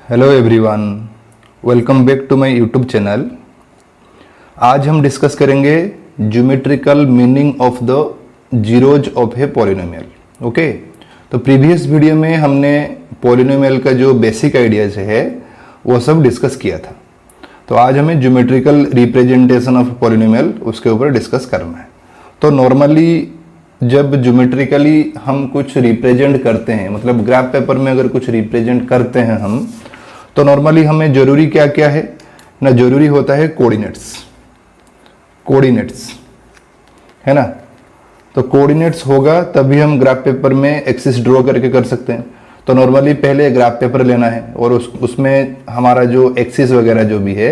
Hello everyone, welcome back to my YouTube channel. आज हम discuss करेंगे geometrical meaning of the zeros of a polynomial. Okay, तो previous video में हमने polynomial का जो बेसिक आइडियाज है वो सब डिस्कस किया था। तो आज हमें ज्योमेट्रिकल रिप्रेजेंटेशन ऑफ पॉलिनोमियल उसके ऊपर डिस्कस करना है। तो नॉर्मली जब ज्योमेट्रिकली हम कुछ रिप्रेजेंट करते हैं, मतलब ग्राफ पेपर में अगर कुछ रिप्रेजेंट करते हैं हम, तो नॉर्मली हमें जरूरी क्या क्या है ना, जरूरी होता है कोऑर्डिनेट्स है ना। तो कोऑर्डिनेट्स होगा तभी हम ग्राफ पेपर में एक्सिस ड्रॉ करके कर सकते हैं। तो नॉर्मली पहले ग्राफ पेपर लेना है और उसमें हमारा जो एक्सिस वगैरह जो भी है,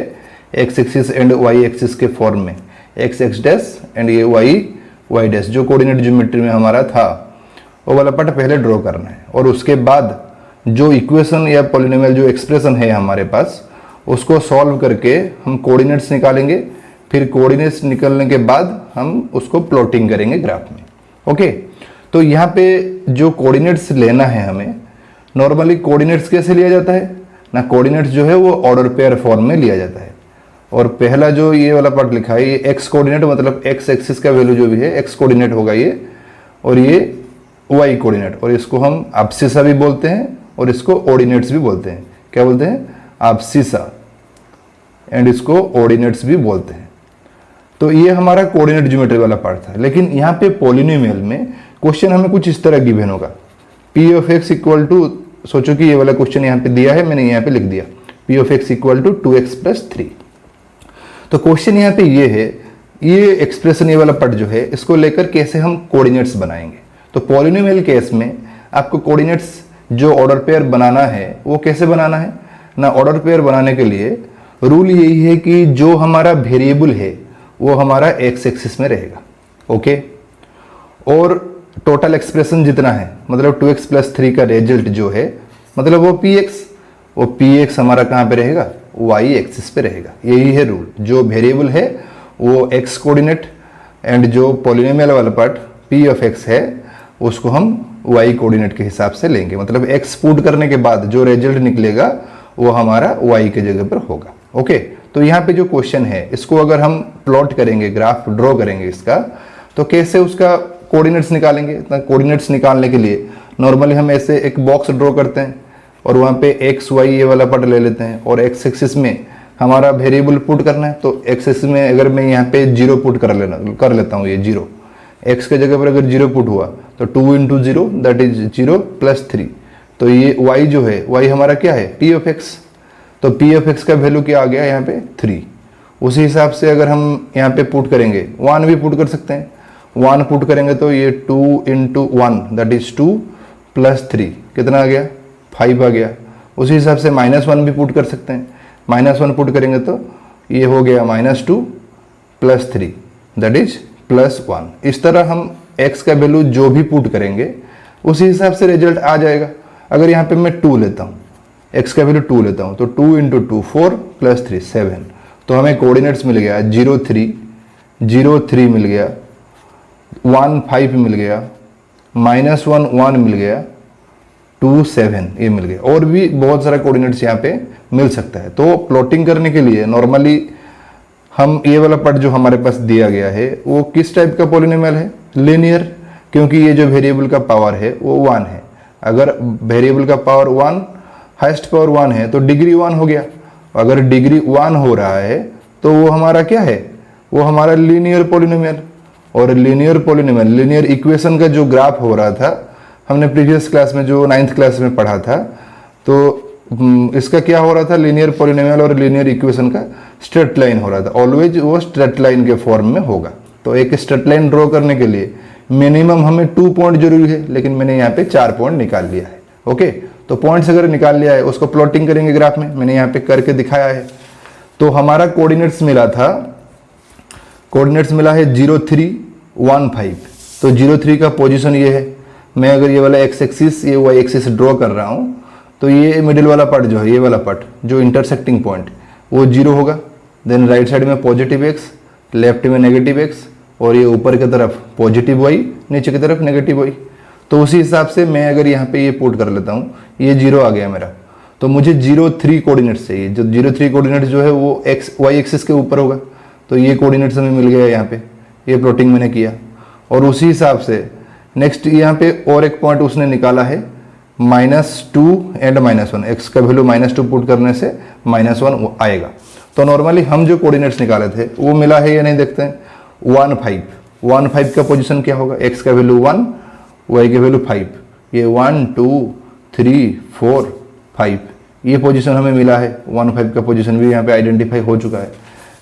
x axis and y axis के फॉर्म में, एक्स एक्स डैश एंड ये वाई डैश जो कोऑर्डिनेट ज्योमेट्री में हमारा था वो वाला पार्ट पहले ड्रॉ करना है। और उसके बाद जो इक्वेशन या पॉलिनोमियल जो एक्सप्रेशन है हमारे पास, उसको सॉल्व करके हम कोऑर्डिनेट्स निकालेंगे। फिर कोऑर्डिनेट्स निकलने के बाद हम उसको प्लॉटिंग करेंगे ग्राफ में। ओके, तो यहाँ पे जो कोऑर्डिनेट्स लेना है हमें, नॉर्मली कोऑर्डिनेट्स कैसे लिया जाता है ना, कोऑर्डिनेट्स जो है वो ऑर्डर पेयर फॉर्म में लिया जाता है। और पहला जो ये वाला पार्ट लिखा है, ये एक्स कोऑर्डिनेट, मतलब एक्स एक्सिस का वैल्यू जो भी है एक्स कोऑर्डिनेट होगा ये, और ये वाई कोऑर्डिनेट। और इसको हम एब्सिसा भी बोलते हैं और इसको ऑर्डिनेट्स भी बोलते हैं। क्या बोलते हैं? एब्सिसा, एंड इसको ऑर्डिनेट्स भी बोलते हैं। तो ये हमारा कोऑर्डिनेट ज्योमेट्री वाला पार्ट था। लेकिन यहाँ पे पॉलिनोमियल में क्वेश्चन हमें कुछ इस तरह गिवन होगा, p of x equal to, सोचो कि ये वाला क्वेश्चन यहाँ पे दिया है, मैंने यहाँ पे लिख दिया p of x equal to 2x + 3। तो क्वेश्चन यहाँ पे ये है, ये एक्सप्रेशन ये वाला पार्ट जो है, इसको लेकर कैसे हम कोऑर्डिनेट्स बनाएंगे। तो पॉलिनोमियल केस में आपको कोऑर्डिनेट्स जो ऑर्डर पेयर बनाना है वो कैसे बनाना है ना, ऑर्डर पेयर बनाने के लिए रूल यही है कि जो हमारा वेरिएबल है वो हमारा एक्स एक्सिस में रहेगा। ओके, और टोटल एक्सप्रेशन जितना है, मतलब 2x + 3 का रिजल्ट जो है, मतलब वो px हमारा कहाँ पे रहेगा? y एक्सिस पे रहेगा। यही है रूल, जो वेरिएबल है वो x कोऑर्डिनेट एंड जो पॉलिनोमियल वाला पार्ट p ऑफ x है उसको हम y कोऑर्डिनेट के हिसाब से लेंगे। मतलब x पुट करने के बाद जो रिजल्ट निकलेगा वो हमारा y के जगह पर होगा। ओके, तो यहाँ पे जो क्वेश्चन है इसको अगर हम प्लॉट करेंगे, ग्राफ ड्रॉ करेंगे इसका, तो कैसे उसका कोऑर्डिनेट्स निकालेंगे। तो कोऑर्डिनेट्स निकालने के लिए नॉर्मली हम ऐसे एक बॉक्स ड्रॉ करते हैं और वहाँ पे एक्स वाई ये वाला पार्ट ले लेते हैं, और एक्स एक्सिस में हमारा वेरिएबल पुट करना है। तो एक्स एक्सिस में अगर मैं यहाँ पे 0 पुट कर लेता हूँ, ये 0 एक्स के जगह पर अगर 0 पुट हुआ तो 2 × 0 दैट इज 0 + 3। तो ये y जो है, y हमारा क्या है? p of x। तो p ऑफ x का वैल्यू क्या आ गया यहाँ पे? 3। उसी हिसाब से अगर हम यहाँ पे पुट करेंगे, 1 भी पुट कर सकते हैं। 1 पुट करेंगे तो ये 2 × 1 दैट इज 2 + 3 कितना आ गया? 5 आ गया। उसी हिसाब से -1 भी पुट कर सकते हैं। -1 पुट करेंगे तो ये हो गया -2 + 3 दैट इज +1। इस तरह हम x का वैल्यू जो भी पुट करेंगे उसी हिसाब से रिजल्ट आ जाएगा। अगर यहाँ पे मैं 2 लेता हूँ, x का वैल्यू 2 लेता हूँ, तो 2 × 2 4 + 3 7। तो हमें कोऑर्डिनेट्स मिल गया 0 3 0 3 मिल गया, 1 5 मिल गया, -1 1 मिल गया, 2 7 ये मिल गया। और भी बहुत सारा कोऑर्डिनेट्स यहाँ पे मिल सकता है। तो प्लॉटिंग करने के लिए नॉर्मली हम ये वाला पार्ट जो हमारे पास दिया गया है वो किस टाइप का पॉलिनोमियल है? लीनियर, क्योंकि ये जो वेरिएबल का पावर है वो 1 है। अगर वेरिएबल का पावर 1, हाईएस्ट पावर 1 है तो डिग्री 1 हो गया। अगर डिग्री 1 हो रहा है तो वो हमारा क्या है? वो हमारा लीनियर पॉलिनोमियल। और लीनियर पॉलिनोमियल, लीनियर इक्वेशन का जो ग्राफ हो रहा था, हमने प्रीवियस क्लास में जो 9th क्लास में पढ़ा था, तो इसका क्या हो रहा था? लीनियर पॉलिनोमियल और लीनियर इक्वेशन का स्ट्रेट लाइन हो रहा था। ऑलवेज वो स्ट्रेट लाइन के फॉर्म में होगा। तो एक स्ट्रेट लाइन ड्रॉ करने के लिए मिनिमम हमें 2 पॉइंट जरूरी है, लेकिन मैंने यहाँ पे 4 पॉइंट निकाल लिया है। ओके, तो पॉइंट्स अगर निकाल लिया है उसको प्लॉटिंग करेंगे ग्राफ में, मैंने यहाँ पे करके दिखाया है। तो हमारा कोऑर्डिनेट्स मिला था, कोऑर्डिनेट्स मिला है 0 3 1 5। तो 0 3 का पोजीशन ये है। मैं अगर ये वाला एक्स एक्सिस ये वाई एक्सिस ड्रॉ कर रहा हूँ तो ये मिडिल वाला पार्ट जो है, ये वाला पार्ट जो इंटरसेक्टिंग पॉइंट वो 0 होगा। देन राइट साइड में पॉजिटिव एक्स, लेफ्ट में नेगेटिव एक्स, और ये ऊपर की तरफ पॉजिटिव वाई, नीचे की तरफ नेगेटिव वाई। तो उसी हिसाब से मैं अगर यहाँ पे ये पुट कर लेता हूँ, ये 0 आ गया मेरा, तो मुझे 0 3 कोऑर्डिनेट्स चाहिए। जो 0 3 कोऑर्डिनेट जो है वो एक्स वाई एक्सिस के ऊपर होगा, तो ये कोऑर्डिनेट्स हमें मिल गया यहाँ पे, ये प्लॉटिंग मैंने किया। और उसी हिसाब से नेक्स्ट यहाँ पे और एक पॉइंट उसने निकाला है -2 एंड -1, एक्स का वैल्यू -2 पुट करने से -1 आएगा। तो नॉर्मली हम जो कोऑर्डिनेट्स निकाले थे वो मिला है या नहीं देखते हैं। 1 5, 1 5 का पोजीशन क्या होगा, एक्स का वैल्यू 1, वाई का वैल्यू 5, ये 1 2 3 4 5 ये पोजीशन हमें मिला है। 1 5 का पोजीशन भी यहाँ पे आइडेंटिफाई हो चुका है।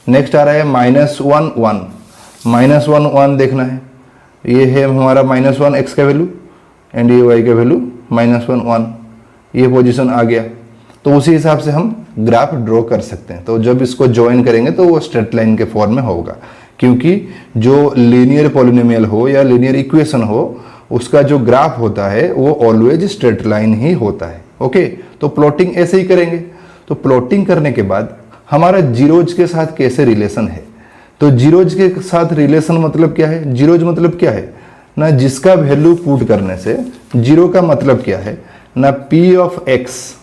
नेक्स्ट आ रहा है -1 1, -1 1 देखना है, ये है हमारा -1 एक्स का वैल्यू एंड ये वाई का वैल्यू -1 1, ये पोजीशन आ गया। तो उसी हिसाब से हम ग्राफ ड्रॉ कर सकते हैं। तो जब इसको ज्वाइन करेंगे तो वो स्ट्रेट लाइन के फॉर्म में होगा, क्योंकि जो लीनियर पॉलिनोमियल हो या लीनियर इक्वेशन हो उसका जो ग्राफ होता है वो ऑलवेज स्ट्रेट लाइन ही होता है। ओके, तो प्लॉटिंग ऐसे ही करेंगे। तो प्लॉटिंग करने के बाद हमारा जीरोज के साथ कैसे रिलेशन है, तो जीरोज के साथ रिलेशन मतलब क्या है, जीरोज मतलब क्या है ना, जिसका वैल्यू पुट करने से जीरो का मतलब क्या है ना, पी ऑफ एक्स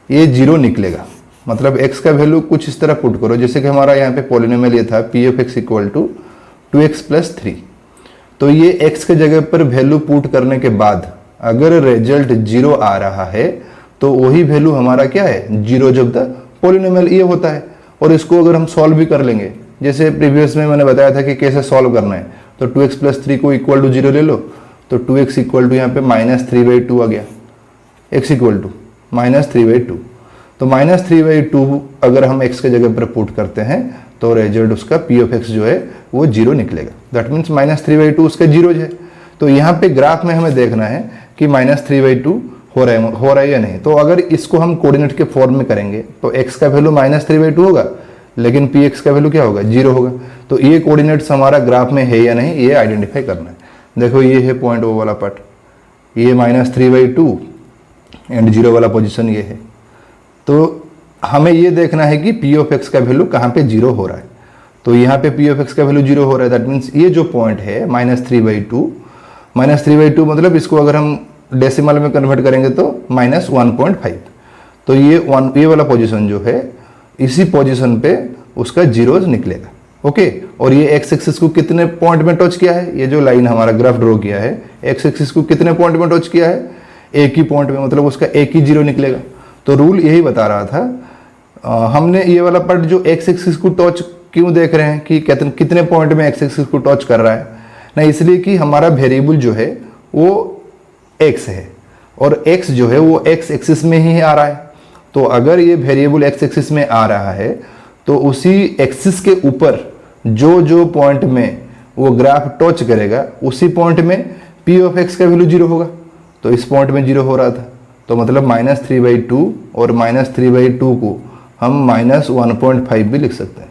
ये जीरो निकलेगा। मतलब x का वैल्यू कुछ इस तरह पुट करो, जैसे कि हमारा यहाँ पे पॉलिनोमियल ये था p of x equal to 2x + 3। तो ये x के जगह पर वैल्यू पुट करने के बाद अगर रिजल्ट जीरो आ रहा है तो वही वैल्यू हमारा क्या है, जीरो जब द पॉलिनोमियल ये होता है। और इसको अगर हम सॉल्व भी कर लेंगे, जैसे प्रीवियस में मैंने बताया था कि कैसे सॉल्व करना है, तो 2x + 3 को इक्वल टू 0 ले लो, तो 2x इक्वल टू यहाँ पे -3/2 आ गया, x इक्वल टू -3/2। तो -3/2 अगर हम x के जगह पर पुट करते हैं तो रिजल्ट उसका p ऑफ x जो है वो जीरो निकलेगा। दैट मीन्स -3/2 उसका जीरो है। तो यहाँ पे ग्राफ में हमें देखना है कि -3/2 हो रहा है या नहीं। तो अगर इसको हम कोऑर्डिनेट के फॉर्म में करेंगे तो x का वैल्यू -3/2 होगा, लेकिन px का वैल्यू क्या होगा, जीरो होगा। तो ये कोऑर्डिनेट्स हमारा ग्राफ में है या नहीं ये आइडेंटिफाई करना है। देखो ये है पॉइंट ओ वाला पार्ट, ये -3/2 एंड जीरो वाला पोजीशन ये है। तो हमें ये देखना है कि p ऑफ x का वैल्यू कहाँ पे जीरो हो रहा है। तो यहाँ पे p ऑफ x का वैल्यू जीरो हो रहा है, दैट मीन्स ये जो पॉइंट है -3/2 मतलब इसको अगर हम डेसिमल में कन्वर्ट करेंगे तो -1.5। तो ये वाला पोजीशन जो है इसी पोजीशन पे उसका जीरोज निकलेगा। ओके, और ये एक्स एक्सिस को कितने पॉइंट में टच किया है, ये जो लाइन हमारा ग्राफ ड्रॉ किया है एक्स एक्सिस को कितने पॉइंट में टच किया है, एक ही पॉइंट में, मतलब उसका एक ही जीरो निकलेगा। तो रूल यही बता रहा था। हमने ये वाला पार्ट जो एक्स एक्सिस को टच क्यों देख रहे हैं कि कितने पॉइंट में एक्स एक्सिस को टच कर रहा है ना, इसलिए कि हमारा वेरिएबल जो है वो एक्स है और एक्स जो है वो एक्स एक्सिस में ही आ रहा है। तो अगर ये वेरिएबल एक्स एक्सिस में आ रहा है तो उसी एक्सिस के ऊपर जो पॉइंट में वो ग्राफ टच करेगा उसी पॉइंट में p ऑफ x का वैल्यू जीरो होगा। तो इस पॉइंट में जीरो हो रहा था, तो मतलब -3/2 और -3/2 को हम -1.5 भी लिख सकते हैं।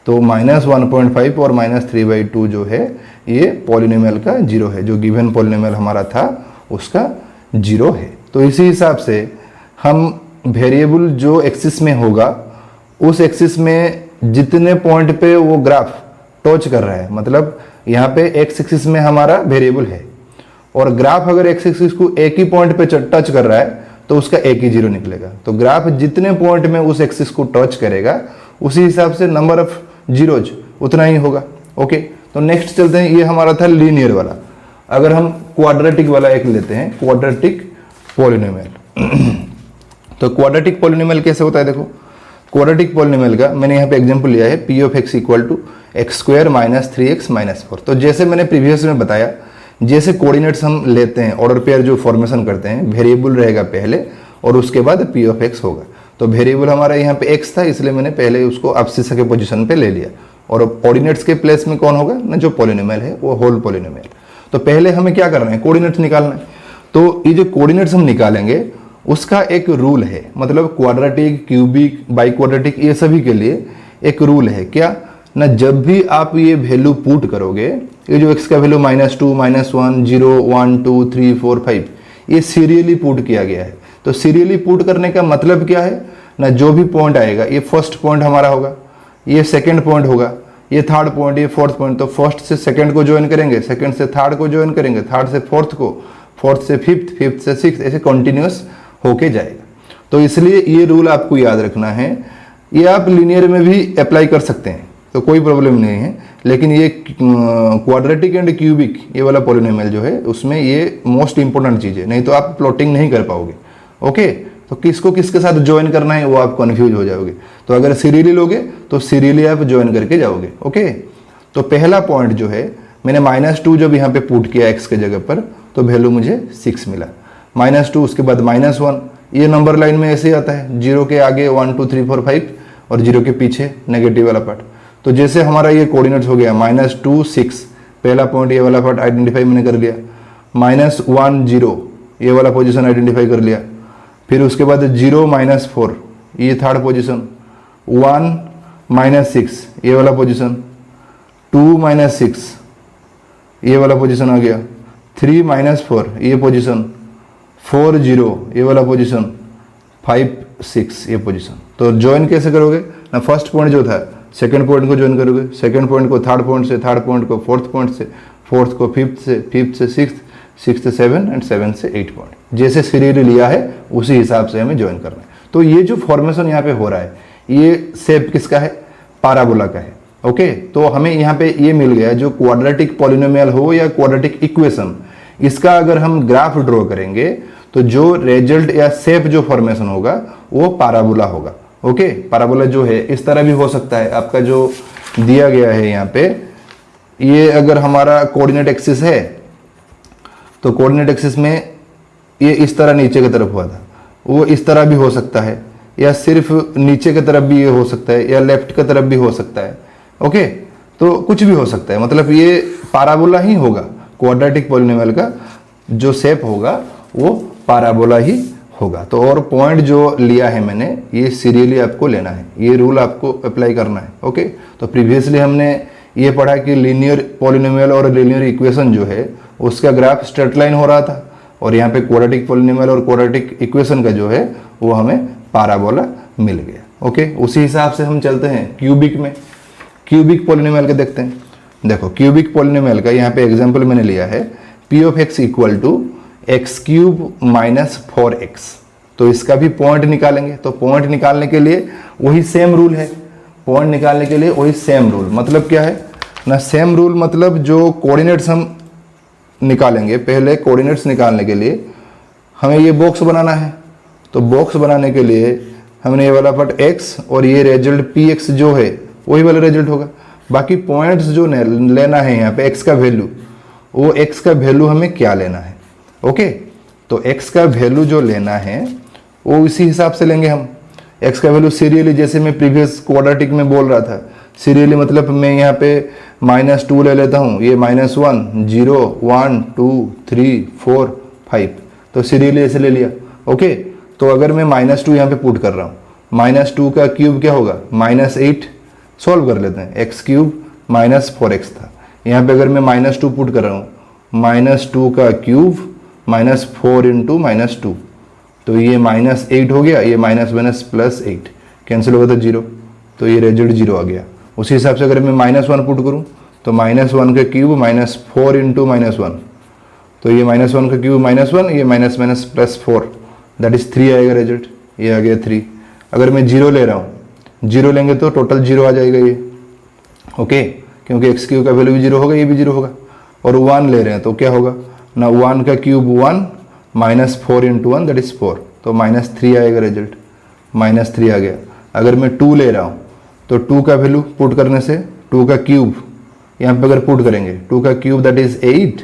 तो -1.5 और -3/2 जो है ये पॉलिनोमियल का जीरो है, जो गिवन पॉलिनोमियल हमारा था उसका जीरो है। तो इसी हिसाब से हम वेरिएबल जो एक्सिस में होगा उस एक्सिस में जितने पॉइंट पे वो ग्राफ टच कर रहा है, मतलब यहाँ पे एक्स एक्सिस में हमारा वेरिएबल है और ग्राफ अगर एक्स एक्सिस को एक ही पॉइंट पे टच कर रहा है तो उसका एक ही जीरो निकलेगा। तो ग्राफ जितने पॉइंट में उस एक्सिस को टच करेगा उसी हिसाब से नंबर ऑफ जीरोज उतना ही होगा। ओके, तो नेक्स्ट चलते हैं, ये हमारा था लीनियर वाला। अगर हम क्वाड्रेटिक वाला एक लेते हैं, क्वाड्रेटिक पॉलिनोमियल। तो क्वाड्रेटिक पॉलिनोमियल कैसे होता है, देखो क्वाड्रेटिक पॉलिनोमियल का मैंने यहाँ पे एग्जांपल लिया है p of x equal to x² - 3x - 4। तो जैसे मैंने प्रीवियस में बताया, जैसे कोऑर्डिनेट्स हम लेते हैं ऑर्डर पेयर जो फॉर्मेशन करते हैं, वेरिएबल रहेगा पहले और उसके बाद p ऑफ x होगा। तो वेरिएबल हमारा यहाँ पे x था, इसलिए मैंने पहले उसको अब्सिसा के पोजीशन पे ले लिया और कोऑर्डिनेट्स के प्लेस में कौन होगा ना, जो पॉलिनोमियल है वो होल पॉलिनोमियल। तो पहले हमें क्या करना है, कोऑर्डिनेट्स निकालना है। तो ये जो कोऑर्डिनेट्स हम निकालेंगे उसका एक रूल है, मतलब क्वाड्रेटिक, क्यूबिक, बाई क्वाड्रेटिक ये सभी के लिए एक रूल है क्या ना, जब भी आप ये वैल्यू पुट करोगे, ये जो x का वैल्यू -2, -1, 0, 1, 2, 3, 4, 5 ये सीरियली पुट किया गया है। तो सीरियली पुट करने का मतलब क्या है ना, जो भी पॉइंट आएगा, ये फर्स्ट पॉइंट हमारा होगा, ये सेकेंड पॉइंट होगा, ये थर्ड पॉइंट, ये फोर्थ पॉइंट। तो फर्स्ट से सेकेंड को ज्वाइन करेंगे, सेकेंड से थर्ड को ज्वाइन करेंगे, थर्ड से फोर्थ को, फोर्थ से फिफ्थ, फिफ्थ से सिक्स्थ, ऐसे कंटिन्यूस होके जाएगा। तो इसलिए ये रूल आपको याद रखना है। ये आप लीनियर में भी अप्लाई कर सकते हैं, तो कोई प्रॉब्लम नहीं है, लेकिन ये क्वाड्रेटिक एंड क्यूबिक ये वाला पॉलिनोमियल जो है उसमें ये मोस्ट इंपॉर्टेंट चीज़ है, नहीं तो आप प्लॉटिंग नहीं कर पाओगे। ओके, तो किसको किसके साथ ज्वाइन करना है वो आप कंफ्यूज हो जाओगे। तो अगर सीरियली लोगे तो सीरियली आप ज्वाइन करके जाओगे। ओके, तो पहला पॉइंट जो है मैंने -2 जब यहाँ पे पुट किया x के जगह पर तो वैल्यू मुझे 6 मिला। -2 उसके बाद -1, ये नंबर लाइन में ऐसे ही आता है, 0 के आगे 1 2 3 4 5 और 0 के पीछे नेगेटिव वाला पार्ट। तो जैसे हमारा ये कोऑर्डिनेट्स हो गया -2 6, पहला पॉइंट ये वाला पार्ट आइडेंटिफाई मैंने कर लिया, -1 0 ये वाला पोजीशन आइडेंटिफाई कर लिया, फिर उसके बाद 0 -4 ये थर्ड पोजीशन, 1 -6 ये वाला पोजीशन, 2 -6 ये वाला पोजीशन आ गया, 3 -4 ये पोजीशन, 4 0 ये वाला पोजीशन, 5 6 ये पोजीशन। तो ज्वाइन कैसे करोगे ना, फर्स्ट पॉइंट जो था सेकंड पॉइंट को ज्वाइन करोगे, सेकंड पॉइंट को थर्ड पॉइंट से, थर्ड पॉइंट को फोर्थ पॉइंट से, फोर्थ को फिफ्थ से, फिफ्थ से सिक्स्थ, सिक्स्थ से 7 एंड 7 से 8 पॉइंट, जैसे सीरियल लिया है उसी हिसाब से हमें ज्वाइन करना है। तो ये जो फॉर्मेशन यहाँ पे हो रहा है ये शेप किसका है, पाराबोला का है। ओके, तो हमें यहाँ पे ये मिल गया जो क्वाड्रेटिक पॉलिनोमियल हो या क्वाड्रेटिक इक्वेशन, इसका अगर हम ग्राफ ड्रॉ करेंगे तो जो रिजल्ट या शेप जो फॉर्मेशन होगा वो पाराबोला होगा। ओके, पाराबोला जो है इस तरह भी हो सकता है, आपका जो दिया गया है यहाँ पे, ये अगर हमारा कोऑर्डिनेट एक्सिस है तो कोऑर्डिनेट एक्सिस में ये इस तरह नीचे की तरफ हुआ था, वो इस तरह भी हो सकता है, या सिर्फ नीचे की तरफ भी ये हो सकता है, या लेफ्ट की तरफ भी हो सकता है। ओके, तो कुछ भी हो सकता है, मतलब ये पाराबोला ही होगा, क्वाड्रेटिक पॉलिनोमियल का जो शेप होगा वो पाराबोला ही होगा। तो और पॉइंट जो लिया है मैंने ये सीरियली आपको लेना है, ये रूल आपको अप्लाई करना है। ओके, तो प्रीवियसली हमने ये पढ़ा कि लीनियर पॉलिनोमियल और लीनियर इक्वेशन जो है उसका ग्राफ स्ट्रेट लाइन हो रहा था, और यहाँ पे क्वाड्रेटिक पॉलिनोमियल और क्वाड्रेटिक इक्वेशन का जो है वो हमें पाराबोला मिल गया। ओके, उसी हिसाब से हम चलते हैं क्यूबिक में, क्यूबिक पॉलिनोमियल का देखते हैं। देखो क्यूबिक पॉलिनोमियल का यहाँ पे एग्जांपल मैंने लिया है, p of x equal to x³ - 4x। तो इसका भी पॉइंट निकालेंगे, तो पॉइंट निकालने के लिए वही सेम रूल है, पॉइंट निकालने के लिए वही सेम रूल। मतलब क्या है ना, सेम रूल मतलब जो कोऑर्डिनेट्स हम निकालेंगे, पहले कोऑर्डिनेट्स निकालने के लिए हमें ये बॉक्स बनाना है, तो बॉक्स बनाने के लिए हमने ये वाला पार्ट x और ये रिजल्ट px जो है वही वाला रिजल्ट होगा। बाकी पॉइंट्स जो लेना है यहाँ पे x का वैल्यू, वो x का वैल्यू हमें क्या लेना है। ओके, तो x का वैल्यू जो लेना है वो इसी हिसाब से लेंगे हम। x का वैल्यू सीरियली, जैसे मैं प्रीवियस क्वाड्रेटिक में बोल रहा था, सीरियली मतलब मैं यहाँ पे -2 ले लेता हूँ, ये -1 0 1 2 3 4 5, तो सीरियली ऐसे ले लिया। ओके, तो अगर मैं -2 यहाँ पे पुट कर रहा हूँ, -2 का क्यूब क्या होगा, -8, सॉल्व कर लेते हैं, x³ - 4x था, यहाँ पे अगर मैं -2 पुट कर रहा हूँ, -2 का क्यूब -4 इंटू -2, तो ये -8 हो गया, ये -+8 कैंसिल होगा तो 0, तो ये रिजल्ट 0 आ गया। उसी हिसाब से अगर मैं -1 पुट करूँ तो -1 का क्यूब -4 इंटू -1, तो ये -1 का क्यूब -1, ये +4 दैट इज 3 आएगा रिजल्ट, ये आ गया 3। अगर मैं 0 ले रहा हूँ, 0 लेंगे तो टोटल 0 आ जाएगा ये। ओके, क्योंकि x³ का वैल्यू भी 0 होगा, ये भी 0 होगा। और 1 ले रहे हैं तो क्या होगा ना, 1 का क्यूब 1 -4 इंटू 1 दैट इज 4, तो -3 आएगा रिजल्ट, -3 आ गया। अगर मैं 2 ले रहा हूँ तो 2 का वैल्यू पुट करने से 2 का क्यूब यहाँ पे अगर पुट करेंगे, 2 का cube that is 8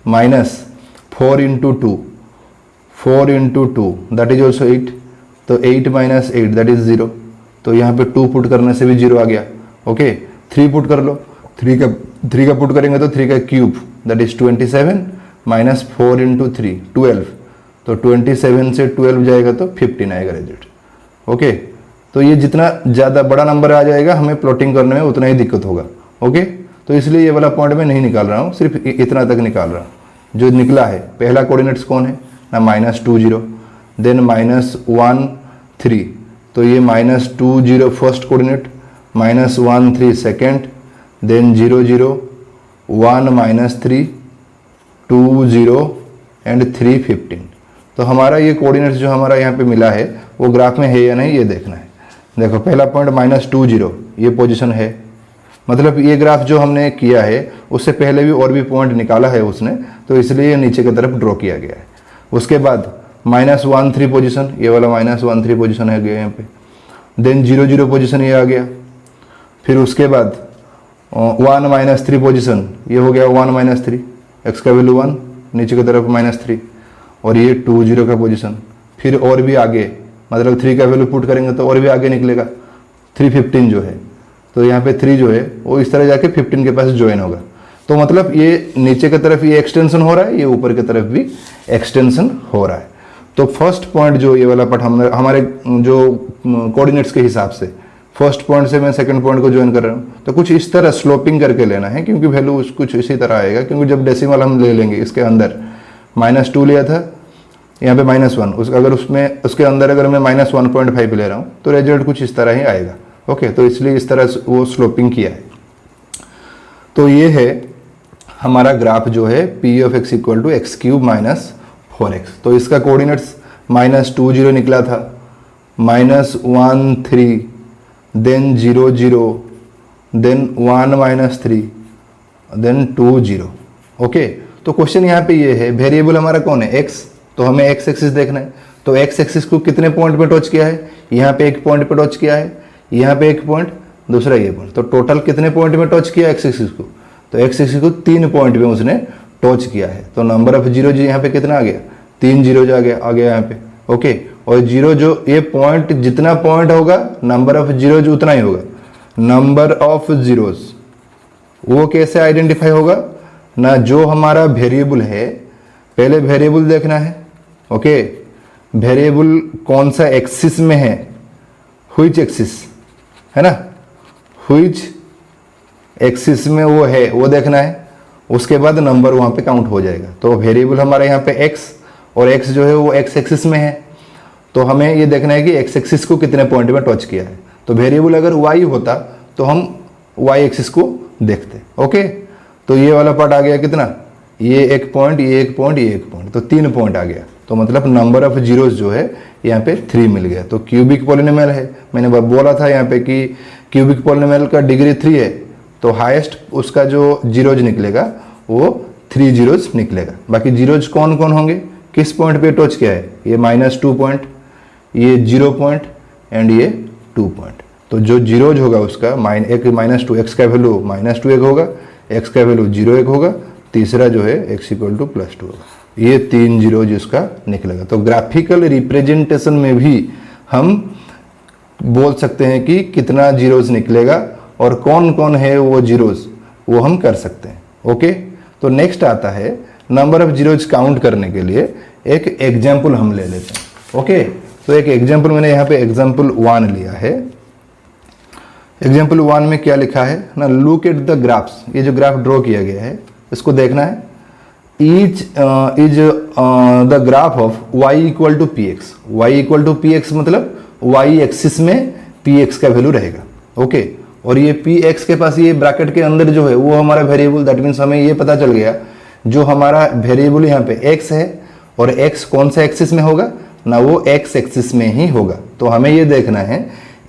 -4 into 2, 4 into 2 that is also 8, तो 8 - 8 दैट इज 0, तो यहाँ पे 2 पुट करने से भी 0 आ गया। ओके, 3 पुट कर लो, 3 का पुट करेंगे तो 3 का क्यूब दैट इज 27 -4 इंटू 3 12, तो 27 से 12 जाएगा तो 15 आएगा रिजल्ट। ओके, तो ये जितना ज़्यादा बड़ा नंबर आ जाएगा हमें प्लॉटिंग करने में उतना ही दिक्कत होगा। ओके, तो इसलिए ये वाला पॉइंट मैं नहीं निकाल रहा हूँ, सिर्फ इतना तक निकाल रहा हूँ। जो निकला है पहला कोऑर्डिनेट्स कौन है ना, -2 0, देन -1 3, तो ये -2 0 first coordinate, -1 3 second, then 0 0 1 -3 2 0 and 3 15। तो हमारा ये कोऑर्डिनेट्स जो हमारा यहाँ पे मिला है वो ग्राफ में है या नहीं ये देखना है। देखो पहला पॉइंट -20 ये पोजीशन है, मतलब ये ग्राफ जो हमने किया है उससे पहले भी और भी पॉइंट निकाला है उसने, तो इसलिए नीचे की तरफ ड्रॉ किया गया है। उसके बाद -13 पोजीशन, ये वाला -13 पोजीशन है गया यहाँ पे, देन 0 पोजीशन ये आ गया, फिर उसके बाद 1 -3 पोजीशन ये हो गया 1 -3, x का वैल्यू 1, नीचे की तरफ -3, और ये 20 का पोजीशन, फिर और भी आगे मतलब 3 का वैल्यू पुट करेंगे तो और भी आगे निकलेगा 315 जो है, तो यहाँ पे 3 जो है वो इस तरह जाके 15 के पास ज्वाइन होगा। तो मतलब ये नीचे की तरफ ये एक्सटेंशन हो रहा है, ये ऊपर की तरफ भी एक्सटेंशन हो रहा है। तो फर्स्ट पॉइंट जो ये वाला पार्ट हमारे जो कोऑर्डिनेट्स के हिसाब से फर्स्ट पॉइंट से मैं सेकंड पॉइंट को ज्वाइन कर रहा हूँ, तो कुछ इस तरह स्लोपिंग करके लेना है, क्योंकि वैल्यू कुछ इसी तरह आएगा, क्योंकि जब डेसिमल हम ले लेंगे इसके अंदर -2 लिया था, यहाँ पे -1, अगर उसमें उसके अंदर अगर मैं -1.5 ले रहा हूँ तो रिजल्ट कुछ इस तरह ही आएगा। ओके, तो इसलिए इस तरह वो स्लोपिंग किया है। तो ये है हमारा ग्राफ जो है P of x equal to x³ - 4x। तो इसका कोऑर्डिनेट्स -20 निकला था, -13, देन 0 देन 1 -3 देन 20। ओके, तो क्वेश्चन यहाँ पे ये है वेरिएबल हमारा कौन है x, तो हमें x एक्सिस देखना है। तो x एक्सिस को कितने पॉइंट पे टच किया है, यहाँ पे एक पॉइंट पे टच किया है, यहाँ पे एक पॉइंट, दूसरा ये पॉइंट, तो टोटल कितने पॉइंट में टच किया x एक्सिस को, तो x एक्सिस को 3 पॉइंट में उसने टच किया है। तो नंबर ऑफ जीरो जो यहाँ पे कितना आ गया, 3 जीरोज आ गया यहाँ पे। ओके, और जीरो जो ये पॉइंट जितना पॉइंट होगा नंबर ऑफ जीरोज उतना ही होगा। नंबर ऑफ जीरोज वो कैसे आइडेंटिफाई होगा ना, जो हमारा वेरिएबल है, पहले वेरिएबल देखना है। ओके, वेरिएबल कौन सा एक्सिस में है, व्हिच एक्सिस है ना, व्हिच एक्सिस में वो है वो देखना है, उसके बाद नंबर वहाँ पे काउंट हो जाएगा। तो वेरिएबल हमारे यहाँ पे x, और x जो है वो x एक्सिस में है, तो हमें ये देखना है कि x एक्सिस को कितने पॉइंट में टच किया है। तो वेरिएबल अगर y होता तो हम y एक्सिस को देखते। ओके, तो ये वाला पार्ट आ गया कितना, ये एक पॉइंट, ये एक पॉइंट, ये एक पॉइंट, तो 3 पॉइंट आ गया। तो मतलब नंबर ऑफ जीरोज जो है यहाँ पे 3 मिल गया। तो क्यूबिक पॉलिनोमियल है, मैंने बोला था यहाँ पे कि क्यूबिक पॉलिनोमियल का डिग्री 3 है, तो हाईएस्ट उसका जो जीरोज निकलेगा वो 3 जीरोज निकलेगा। बाकी जीरोज कौन कौन होंगे, किस पॉइंट पे टच किया है, ये -2 पॉइंट, ये 0 पॉइंट एंड ये 2 पॉइंट। तो जो जीरोज होगा उसका एक -2, x का वैल्यू -2 एक होगा, x का वैल्यू 0 एक होगा, तीसरा जो है x इक्वल टू +2 होगा। ये 3 जीरोज इसका निकलेगा। तो ग्राफिकल रिप्रेजेंटेशन में भी हम बोल सकते हैं कि कितना जीरोज निकलेगा और कौन कौन है वो जीरोज, वो हम कर सकते हैं। ओके, तो नेक्स्ट आता है नंबर ऑफ जीरोज काउंट करने के लिए एक एग्जाम्पल हम ले लेते हैं। ओके, तो एक एग्जाम्पल मैंने यहाँ पे एग्जाम्पल 1 लिया है। एग्जाम्पल 1 में क्या लिखा है ना, लुक एट द ग्राफ्स, ये जो ग्राफ ड्रॉ किया गया है इसको देखना है। Is the graph of y equal to px, y equal to px मतलब y एक्सिस में px का वैल्यू रहेगा। ओके, और ये px के पास ये ब्रैकेट के अंदर जो है वो हमारा वेरिएबल, दैट मीन्स हमें ये पता चल गया जो हमारा वेरिएबल यहाँ पे x है, और x कौन सा एक्सिस में होगा ना, वो x एक्सिस में ही होगा। तो हमें ये देखना है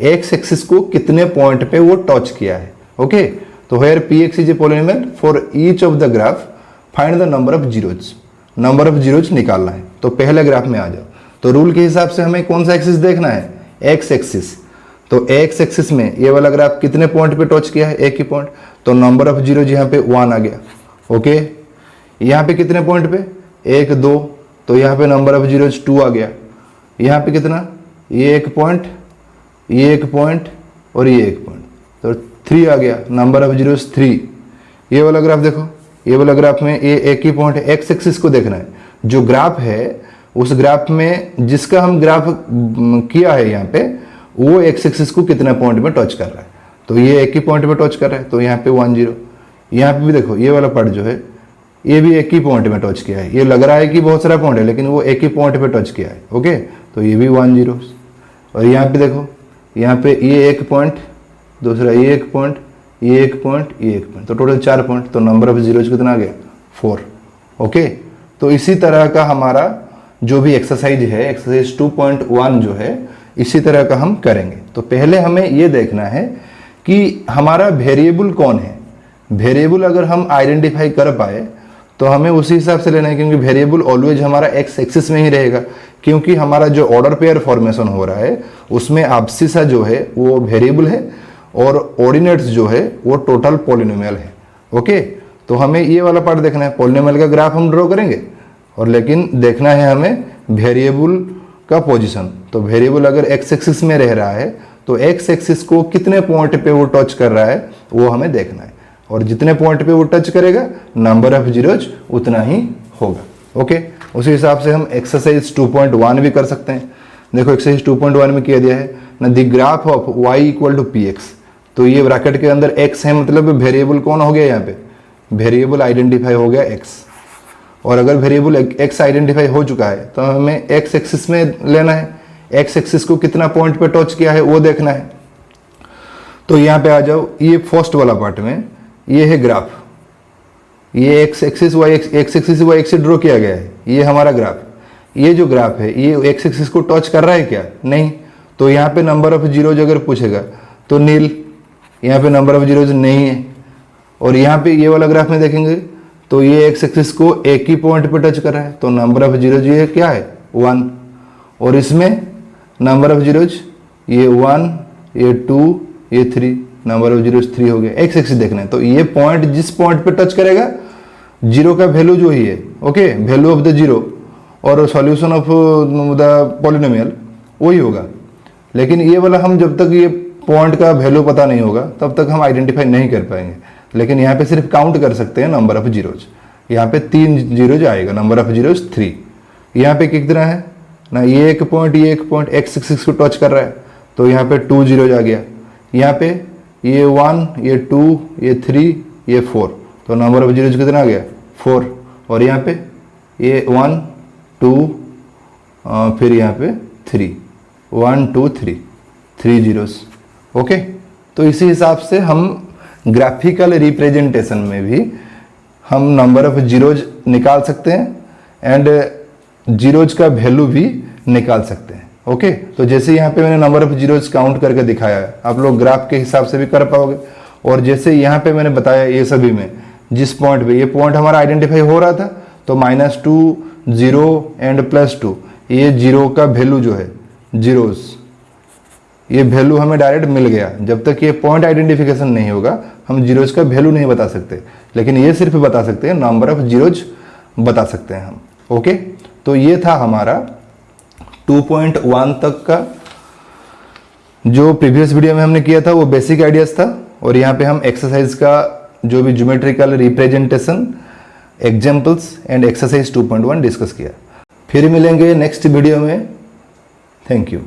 x एक्सिस को कितने पॉइंट पे वो टच किया है। ओके, तो here px is a polynomial for each of the graph, find the number of zeros, number of zeros निकालना है। तो पहले ग्राफ में आ जाओ। तो रूल के हिसाब से हमें कौन सा एक्सिस देखना है, x एक्सिस। तो x एक्सिस में ये वाला ग्राफ कितने पॉइंट पे टच किया है, एक ही पॉइंट, तो नंबर ऑफ जीरोज यहाँ पे 1 आ गया। ओके, यहाँ पे कितने पॉइंट पे, 1 2, तो यहाँ पे नंबर ऑफ जीरोज 2 आ गया। यहाँ पे कितना, ये एक पॉइंट, ये एक पॉइंट और ये एक पॉइंट, तो 3 आ गया, नंबर ऑफ जीरोज 3। ये वाला ग्राफ देखो, ये वाला ग्राफ में ये एक ही पॉइंट है, x एक्सिस को देखना है। जो ग्राफ है उस ग्राफ में जिसका हम ग्राफ किया है यहाँ पे, वो x एक्सिस को कितना पॉइंट में टच कर रहा है, तो ये एक ही पॉइंट पे टच कर रहा है, तो यहाँ पे 1 0। यहाँ पे भी देखो ये वाला पार्ट जो है ये भी एक ही पॉइंट में टच किया है। ये लग रहा है कि बहुत सारा पॉइंट है लेकिन वो एक ही पॉइंट पे टच किया है। ओके, तो ये भी 1 0। और यहाँ पे देखो, यहाँ पे ये एक पॉइंट, दूसरा ये एक पॉइंट, ये एक पॉइंट, ये एक पॉइंट, तो टोटल 4 पॉइंट। तो नंबर ऑफ जीरोज कितना आ गया, 4। ओके, तो इसी तरह का हमारा जो भी एक्सरसाइज है, एक्सरसाइज 2.1 जो है, इसी तरह का हम करेंगे। तो पहले हमें ये देखना है कि हमारा वेरिएबल कौन है। वेरिएबल अगर हम आइडेंटिफाई कर पाए तो हमें उसी हिसाब से लेना है, क्योंकि वेरिएबल ऑलवेज हमारा एक्स एक्सिस में ही रहेगा, क्योंकि हमारा जो ऑर्डर पेयर फॉर्मेशन हो रहा है उसमें एब्सिसा जो है वो वेरिएबल है और ऑर्डिनेट्स जो है वो टोटल पॉलिनोमियल है। ओके, तो हमें ये वाला पार्ट देखना है। पॉलिनोमियल का ग्राफ हम ड्रॉ करेंगे और लेकिन देखना है हमें वेरिएबल का पोजीशन। तो वेरिएबल अगर एक्स एक्सिस में रह रहा है तो एक्स एक्सिस को कितने पॉइंट पे वो टच कर रहा है वो हमें देखना है, और जितने पॉइंट पे वो टच करेगा नंबर ऑफ जीरोज उतना ही होगा। ओके, उसी हिसाब से हम एक्सरसाइज 2.1 भी कर सकते हैं। देखो एक्सरसाइज 2.1 में किया दिया है ना, the graph of y equal to p x. तो ये ब्रैकेट के अंदर x है, मतलब वेरिएबल कौन हो गया, यहाँ पे वेरिएबल आइडेंटिफाई हो गया x। और अगर वेरिएबल x आइडेंटिफाई हो चुका है तो हमें x एक्सिस में लेना है, x एक्सिस को कितना पॉइंट पे टच किया है वो देखना है। तो यहाँ पे आ जाओ, ये फर्स्ट वाला पार्ट में ये है ग्राफ, ये x axis y axis draw किया गया है, ये हमारा ग्राफ। ये जो ग्राफ है ये x एक्सिस को टच कर रहा है क्या, नहीं। तो यहाँ पे नंबर ऑफ जीरोज अगर पूछेगा तो नील, यहाँ पे नंबर ऑफ जीरोज नहीं है। और यहाँ पे ये वाला ग्राफ में देखेंगे तो ये एक्स एक्सिस को एक ही पॉइंट पे टच कर रहा है, तो नंबर ऑफ जीरोज ये क्या है 1। और इसमें नंबर ऑफ जीरोज ये 1, ये 2, ये 3, नंबर ऑफ जीरोज 3 हो गया। एक्स एक्सिस देखना है तो ये पॉइंट जिस पॉइंट पे टच करेगा जीरो का वैल्यू जो ही है, okay, value of the zero और सॉल्यूशन ऑफ द पॉलिनोमियल वही होगा। लेकिन ये वाला हम जब तक ये पॉइंट का वैल्यू पता नहीं होगा तब तक हम आइडेंटिफाई नहीं कर पाएंगे। लेकिन यहाँ पे सिर्फ काउंट कर सकते हैं नंबर ऑफ जीरोज। यहाँ पे 3 जीरोज आएगा, नंबर ऑफ जीरोज 3। यहाँ पे कितना है ना, ये एक पॉइंट एक्स एक्सिस को टच कर रहा है तो यहाँ पे 2 जीरोज आ गया। यहाँ पे ये 1, ये 2, ये 3, ये 4, तो नंबर ऑफ जीरोज कितना आ गया 4। और यहाँ पे ये 1, 2, फिर यहाँ पे 3, 1, 2, 3 जीरोज। ओके, तो इसी हिसाब से हम ग्राफिकल रिप्रेजेंटेशन में भी हम नंबर ऑफ जीरोज निकाल सकते हैं एंड जीरोज का वैल्यू भी निकाल सकते हैं। ओके, तो जैसे यहाँ पे मैंने नंबर ऑफ जीरोज काउंट करके दिखाया है, आप लोग ग्राफ के हिसाब से भी कर पाओगे। और जैसे यहाँ पे मैंने बताया ये सभी में जिस पॉइंट पे ये पॉइंट हमारा आइडेंटिफाई हो रहा था तो -2, 0 एंड +2, ये जीरो का वैल्यू जो है जीरोज, ये वैल्यू हमें डायरेक्ट मिल गया। जब तक ये पॉइंट आइडेंटिफिकेशन नहीं होगा हम जीरोज का वैल्यू नहीं बता सकते, लेकिन ये सिर्फ बता सकते हैं नंबर ऑफ जीरोज बता सकते हैं हम। ओके, तो ये था हमारा 2.1 तक का जो प्रीवियस वीडियो में हमने किया था, वो बेसिक आइडियाज था। और यहाँ पे हम एक्सरसाइज का जो भी geometrical representation, examples and exercise 2.1 discuss किया। फिर मिलेंगे नेक्स्ट वीडियो में। Thank you.